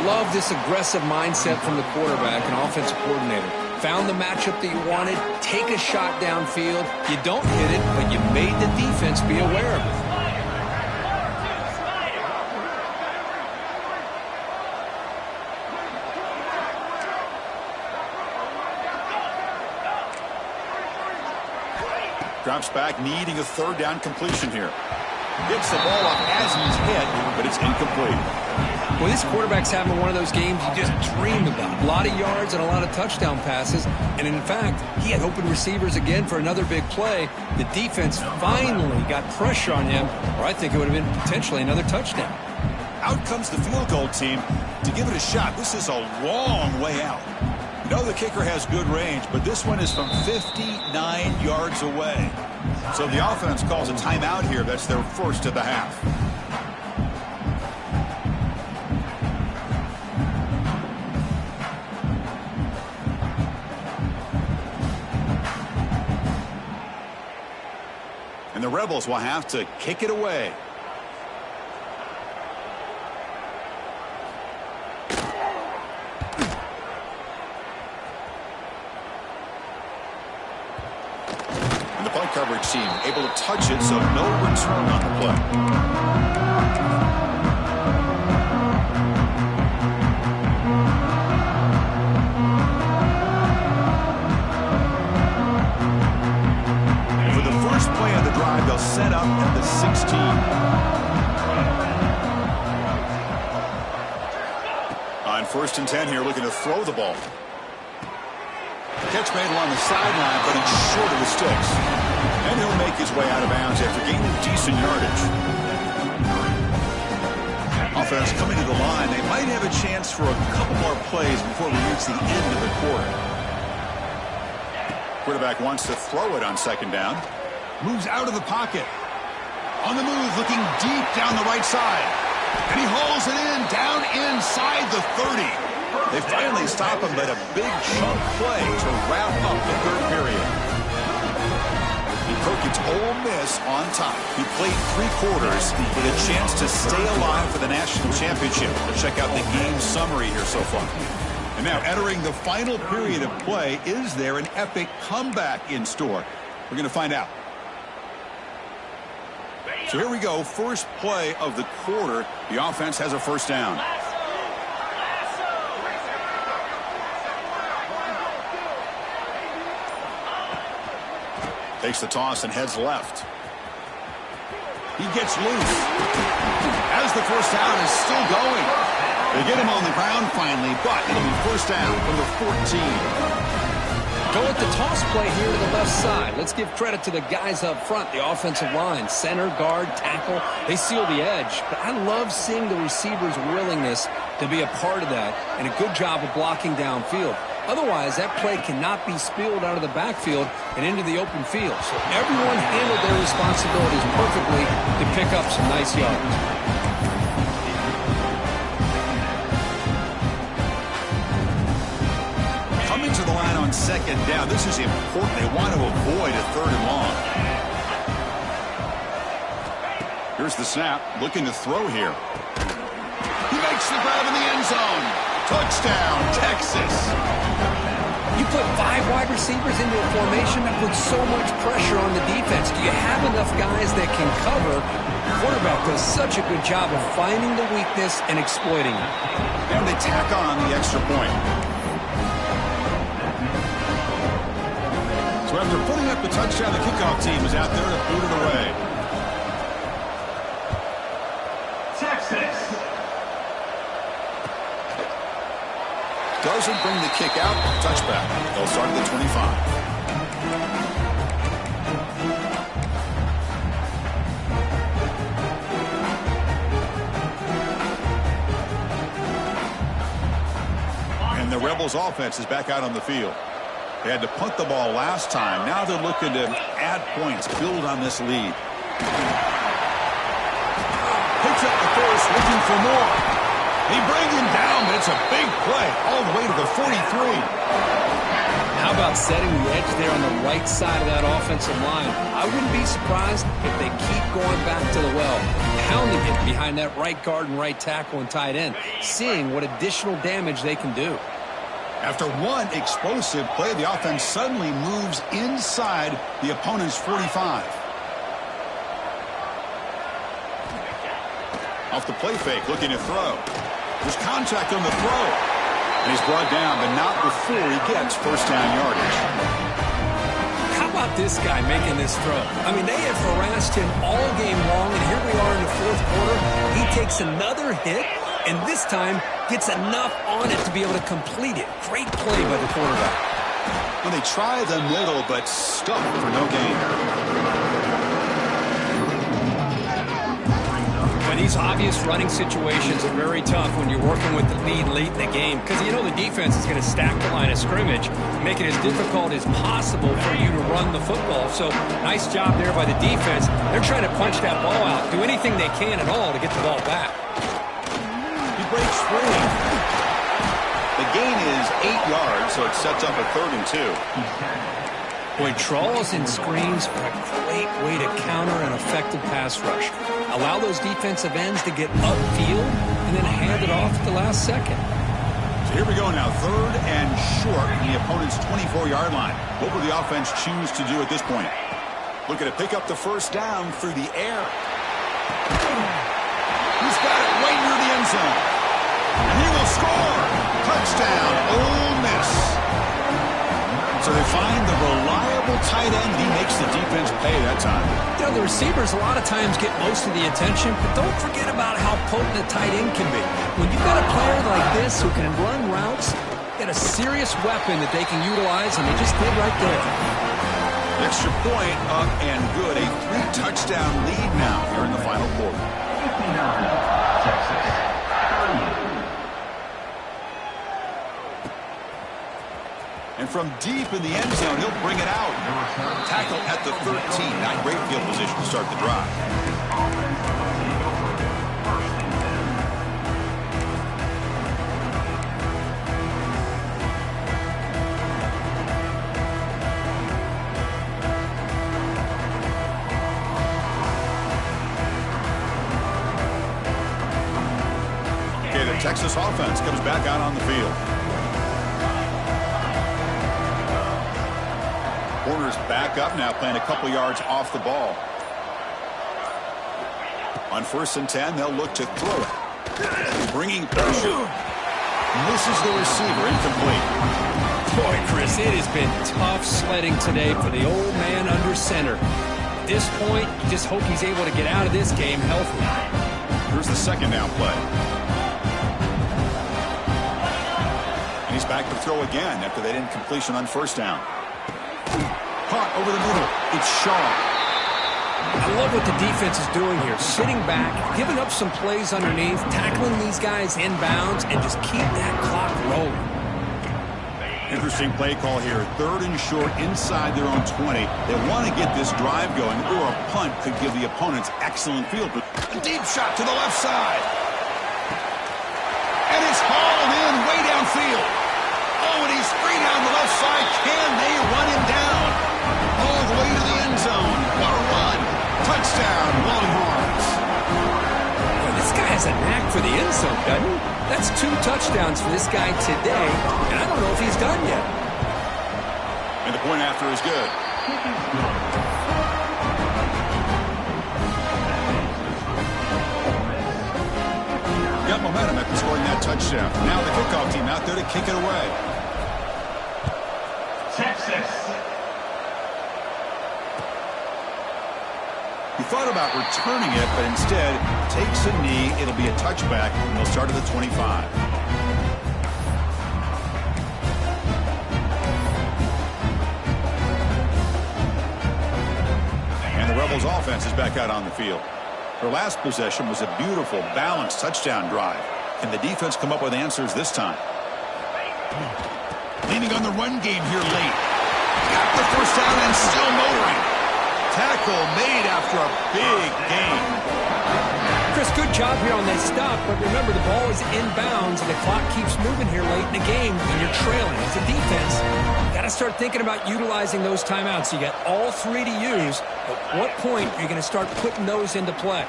Love this aggressive mindset from the quarterback and offensive coordinator. Found the matchup that you wanted, take a shot downfield. You don't hit it, but you made the defense be aware of it. Drops back, needing a third down completion here. Gets the ball up as he's hit, but it's incomplete. Well, this quarterback's having one of those games you just dream about. A lot of yards and a lot of touchdown passes. And in fact, he had open receivers again for another big play. The defense finally got pressure on him, or I think it would have been potentially another touchdown. Out comes the field goal team to give it a shot. This is a long way out. You know the kicker has good range, but this one is from 59 yards away. So the offense calls a timeout here. That's their first of the half. And the Rebels will have to kick it away. Coverage team able to touch it, so no return on the play. For the first play of the drive, they'll set up at the 16. On 1st and 10 here, looking to throw the ball. Catch made along the sideline, but it's short of the sticks. And he'll make his way out of bounds after gaining decent yardage. Offense coming to the line. They might have a chance for a couple more plays before we reach the end of the quarter. Quarterback wants to throw it on second down. Moves out of the pocket. On the move, looking deep down the right side. And he hauls it in, down inside the 30. They finally stop him, but a big chunk play to wrap up the third period. Cook gets Ole Miss on top. He played 3 quarters with a chance to stay alive for the national championship. Let's check out the game summary here so far. And now entering the final period of play, is there an epic comeback in store? We're going to find out. So here we go. First play of the quarter. The offense has a first down. Takes the toss and heads left. He gets loose. As the first down is still going. They get him on the ground finally, but it'll be first down from the 14. Go with the toss play here to the left side. Let's give credit to the guys up front, the offensive line, center, guard, tackle. They seal the edge. But I love seeing the receiver's willingness to be a part of that and a good job of blocking downfield. Otherwise, that play cannot be spilled out of the backfield and into the open field. So everyone handled their responsibilities perfectly to pick up some nice yards. Coming to the line on second down. This is important. They want to avoid a third and long. Here's the snap. Looking to throw here. He makes the grab in the end zone. Touchdown, Texas. You put 5 wide receivers into a formation that puts so much pressure on the defense. Do you have enough guys that can cover? The quarterback does such a good job of finding the weakness and exploiting it. And they tack on the extra point. So after putting up the touchdown, the kickoff team is out there to boot it away. Texas. Doesn't bring the kick out. Touchback. They'll start at the 25. Rebels offense is back out on the field. They had to punt the ball last time. Now they're looking to add points, build on this lead. Picks up the first, looking for more. He brings him down, but it's a big play all the way to the 43. How about setting the edge there on the right side of that offensive line? I wouldn't be surprised if they keep going back to the well, pounding it behind that right guard and right tackle and tight end, seeing what additional damage they can do. After one explosive play, the offense suddenly moves inside the opponent's 45. Off the play fake, looking to throw. There's contact on the throw. And he's brought down, but not before he gets first down yardage. How about this guy making this throw? I mean, they have harassed him all game long, and here we are in the fourth quarter. He takes another hit, and this time gets enough on it to be able to complete it. Great play by the quarterback. Well, they try the middle, but stuck for no gain. These obvious running situations are very tough when you're working with the lead late in the game because you know the defense is going to stack the line of scrimmage, make it as difficult as possible for you to run the football. So nice job there by the defense. They're trying to punch that ball out, do anything they can at all to get the ball back. He breaks free. The gain is 8 yards, so it sets up a 3rd and 2. Boy, draws and screens are a great way to counter an effective pass rush. Allow those defensive ends to get upfield and then hand it off at the last second. So here we go now, 3rd and short in the opponent's 24-yard line. What will the offense choose to do at this point? Looking to pick up the first down through the air. He's got it right near the end zone. And he will score. Touchdown, Ole Miss. So they find the reliable tight end. He makes the defense pay that time. You know, the receivers a lot of times get most of the attention, but don't forget about how potent a tight end can be. When you've got a player like this who can run routes, get a serious weapon that they can utilize, and they just did right there. Extra point up and good. A 3-touchdown lead now here in the final quarter. 59, Texas. And from deep in the end zone, he'll bring it out. Tackle at the 13. Not great field position to start the drive. Okay, the Texas offense comes back out on the field. Corners back up now, playing a couple yards off the ball. On 1st and 10, they'll look to throw it. Bringing pressure. Misses the receiver, incomplete. Boy, Chris, it has been tough sledding today for the old man under center. At this point, you just hope he's able to get out of this game healthy. Here's the 2nd down play. And he's back to throw again after that incompletion on 1st down. Caught over the middle. It's Shaw. I love what the defense is doing here. Sitting back, giving up some plays underneath, tackling these guys inbounds, and just keep that clock rolling. Interesting play call here. 3rd and short inside their own 20. They want to get this drive going, or a punt could give the opponents excellent field. A deep shot to the left side. And it's hauled in way downfield. Oh, and he's free down the left side. Can they run him down? All the way to the end zone. What a run. Touchdown, Longhorns. Well, this guy has a knack for the end zone, doesn't he? That's 2 touchdowns for this guy today, and I don't know if he's done yet. And the point after is good. Got momentum after scoring that touchdown. Now the kickoff team out there to kick it away. Texas. He thought about returning it, but instead takes a knee. It'll be a touchback, and they'll start at the 25. And the Rebels offense is back out on the field. Their last possession was a beautiful, balanced touchdown drive. Can the defense come up with answers this time? Leaning on the run game here late. Got the first down and still motoring. Tackle made after a big gain. Chris, good job here on that stop, but remember the ball is inbounds and the clock keeps moving here late in the game and you're trailing. As a defense, you got to start thinking about utilizing those timeouts. You got all three to use. At what point are you going to start putting those into play?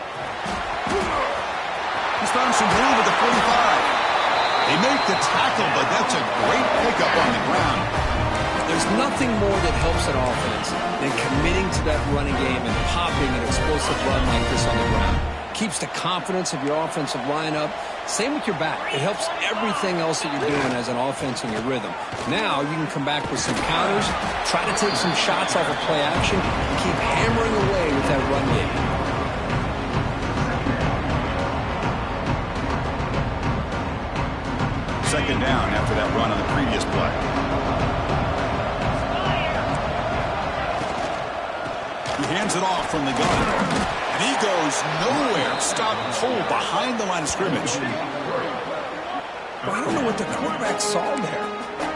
He's found some room at the 45. They make the tackle, but that's a great pickup on the ground. There's nothing more that helps an offense than committing to that running game and popping an explosive run like this on the ground. Keeps the confidence of your offensive line up. Same with your back. It helps everything else that you're doing as an offense in your rhythm. Now you can come back with some counters, try to take some shots off of play action, and keep hammering away with that run game. Second down after that run on the previous play. He hands it off from the gun. And he goes nowhere. Stopped cold behind the line of scrimmage. Well, I don't know what the quarterback saw there.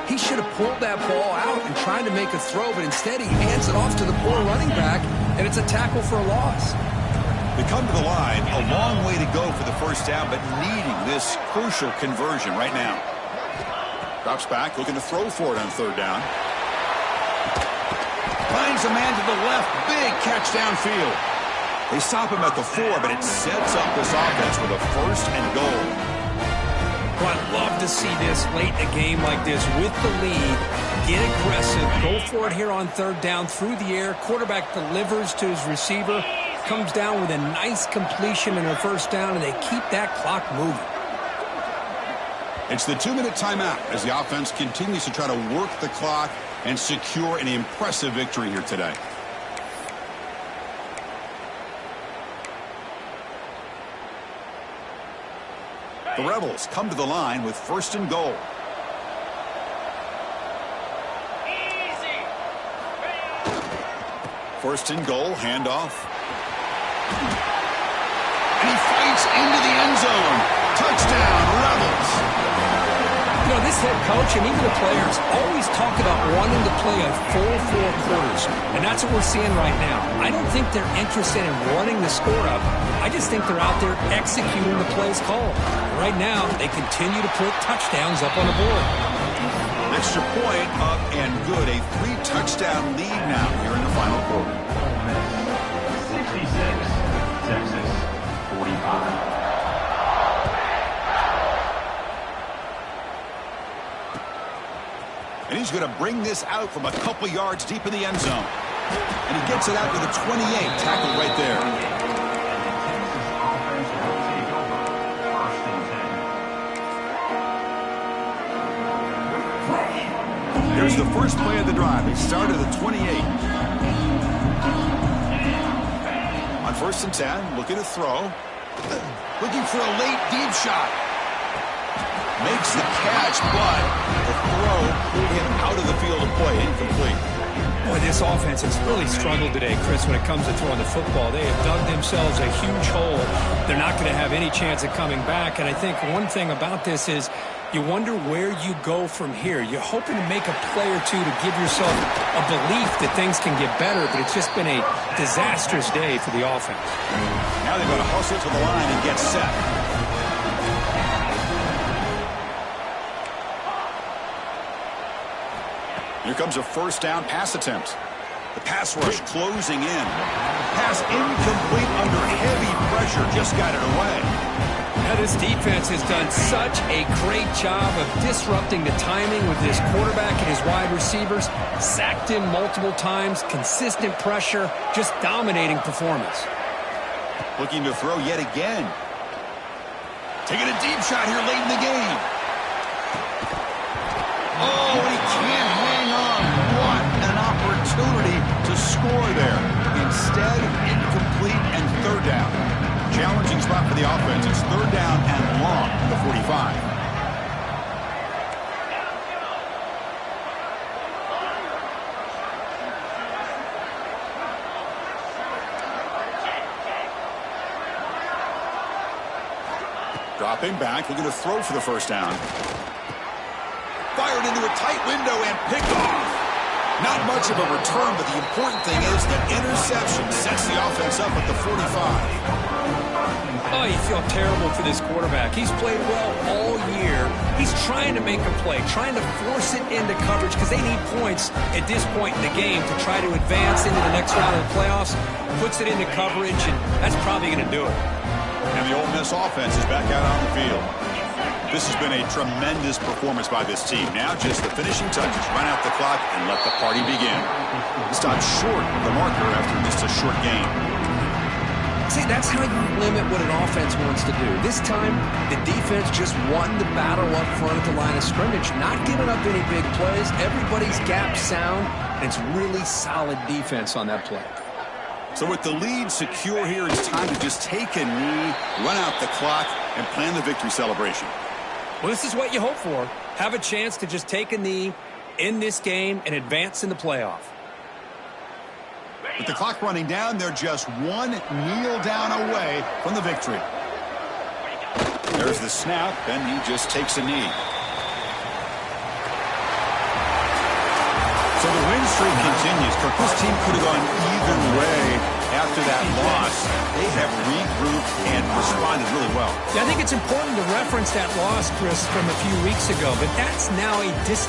He should have pulled that ball out and tried to make a throw, but instead he hands it off to the poor running back, and it's a tackle for a loss. They come to the line, a long way to go for the first down, but needing this crucial conversion right now. Drops back, looking to throw for it on third down. Finds a man to the left, big catch downfield. They stop him at the 4, but it sets up this offense with a first and goal. Well, I'd love to see this late in a game like this with the lead. Get aggressive, go for it here on third down through the air. Quarterback delivers to his receiver. Comes down with a nice completion in a first down, and they keep that clock moving. It's the 2-minute timeout as the offense continues to try to work the clock and secure an impressive victory here today. The Rebels come to the line with first and goal. First and goal, handoff. And he fights into the end zone. Touchdown, Rebels. You know, this head coach and even the players always talk about wanting to play a full 4 quarters, and that's what we're seeing right now. I don't think they're interested in running the score up. I just think they're out there executing the plays called. Right now, they continue to put touchdowns up on the board. Extra point up and good. A 3-touchdown lead now here in the final quarter. 66, Texas 45. And he's going to bring this out from a couple yards deep in the end zone. And he gets it out to the 28, tackled right there. Here's the first play of the drive. They start at the 28. On first and 10, looking to throw. Looking for a late deep shot. Makes the catch, but the throw pulled him out of the field of play, incomplete. Boy, this offense has really struggled today, Chris, when it comes to throwing the football. They have dug themselves a huge hole. They're not going to have any chance of coming back. And I think one thing about this is you wonder where you go from here. You're hoping to make a play or two to give yourself a belief that things can get better, but it's just been a disastrous day for the offense. Now they've got to hustle to the line and get set. Here comes a first down pass attempt. The pass rush closing in. Pass incomplete under heavy pressure. Just got it away. Now this defense has done such a great job of disrupting the timing with this quarterback and his wide receivers. Sacked him multiple times. Consistent pressure. Just dominating performance. Looking to throw yet again. Taking a deep shot here late in the game. Oh, he can't hang on. What an opportunity to score there. Instead, incomplete and third down. Challenging spot for the offense. It's third down and long at the 45. Dropping back, looking to throw for the first down. Fires fired into a tight window and picked off. Not much of a return, but the important thing is that interception sets the offense up at the 45. Oh, you feel terrible for this quarterback. He's played well all year. He's trying to make a play, trying to force it into coverage because they need points at this point in the game to try to advance into the next round of the playoffs. Puts it into coverage, and that's probably going to do it. And the Ole Miss offense is back out on the field. This has been a tremendous performance by this team. Now just the finishing touches, run out the clock, and let the party begin. Stopped short of the marker after just a short game. See, that's how you limit what an offense wants to do. This time, the defense just won the battle up front at the line of scrimmage, not giving up any big plays. Everybody's gap sound, and it's really solid defense on that play. So with the lead secure here, it's time to just take a knee, run out the clock, and plan the victory celebration. Well, this is what you hope for. Have a chance to just take a knee in this game and advance in the playoff. With the clock running down, they're just one kneel down away from the victory. There's the snap, and he just takes a knee. So the win streak continues. Kirk, this team could have gone either way after that loss. They have regrouped and responded really well. Yeah, I think it's important to reference that loss, Chris, from a few weeks ago, but that's now a